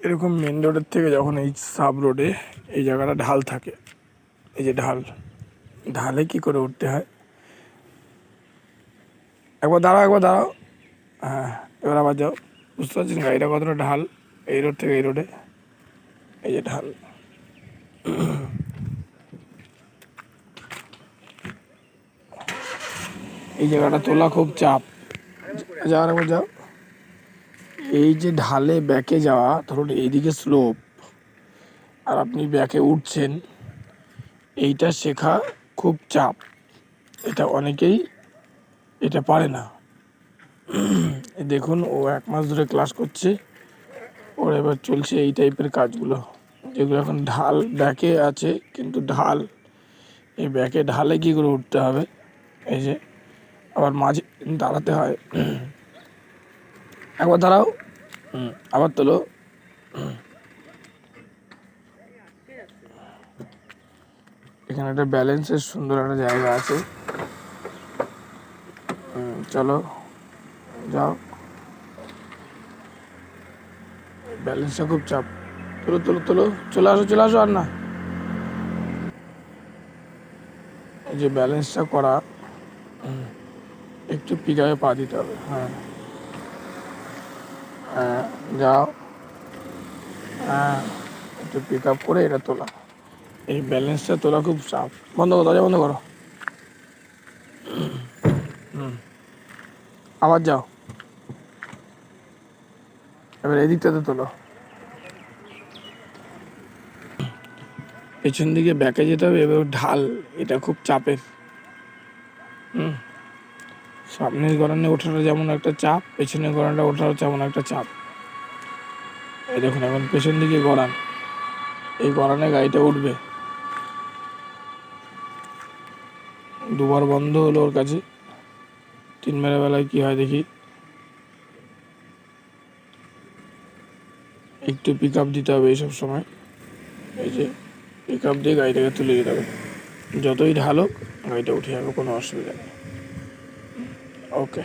এরকম মেন রোডের থেকে যখন এই সাব রোডে এই জায়গাটা ঢাল থাকে, এই যে ঢালে কি করে উঠতে হয়, একবার দাঁড়াও। হ্যাঁ, এবার আবার যাও। বুঝতে পারছেন গাড়িটা কতটা ঢাল, এই রোড থেকে এই রোডে, এই যে ঢাল। এই জায়গাটা তোলা খুব চাপ। যাওয়ার একবার যাও। এই যে ঢালে ব্যাকে যাওয়া, ধরুন এইদিকে স্লোপ আর আপনি ব্যাকে উঠছেন, এইটা শেখা খুব চাপ। এটা অনেকেই এটা পারে না। দেখুন ও 1 মাস ধরে ক্লাস করছে, ওর এবার চলছে এই টাইপের কাজগুলো, যেগুলো এখন ঢাল ব্যাকে আছে, কিন্তু এই ব্যাকে ঢালে কী করে উঠতে হবে, এই যে আবার মাঝে দাঁড়াতে হয়। একবার দাঁড়াও, আবার তোলো। এখানে একটা ব্যালেন্সের সুন্দর একটা জায়গা আছে। চলো যাও। ব্যালেন্সটা খুব চাপ। তোলো, চলে আসো আর না। এই যে ব্যালেন্সটা করা, একটু পিকাপে পা দিতে হবে। হ্যাঁ, যাও। হ্যাঁ, একটু পিক আপ করে এটা তোলা। এই ব্যালেন্সটা তোলা খুব চাপ। দরজা বন্ধ করো। আবার যাও, এবার এদিকটাতে তোলো। পেছন দিকে ব্যাকে যেতে হবে। এবার ঢাল, এটা খুব চাপের। সামনের গড়ানে ওঠাটা যেমন একটা চাপ, পেছনের গড়ানটা ওঠাও তেমন একটা চাপ। এই দেখুন এখন পেছন দিকে গড়ান, এই গড়ানে গাড়িটা উঠবে। 2বার বন্ধ হলো ওর কাছে। 3 বেলায় কি হয় দেখি। একটু পিক আপ দিতে হবে এইসব সময়। এই যে পিক আপ দিয়ে গাড়িটাকে তুলে দিতে হবে। যতই ঢাল হোক গাড়িটা উঠে যাবে, কোনো অসুবিধা নেই। ওকে।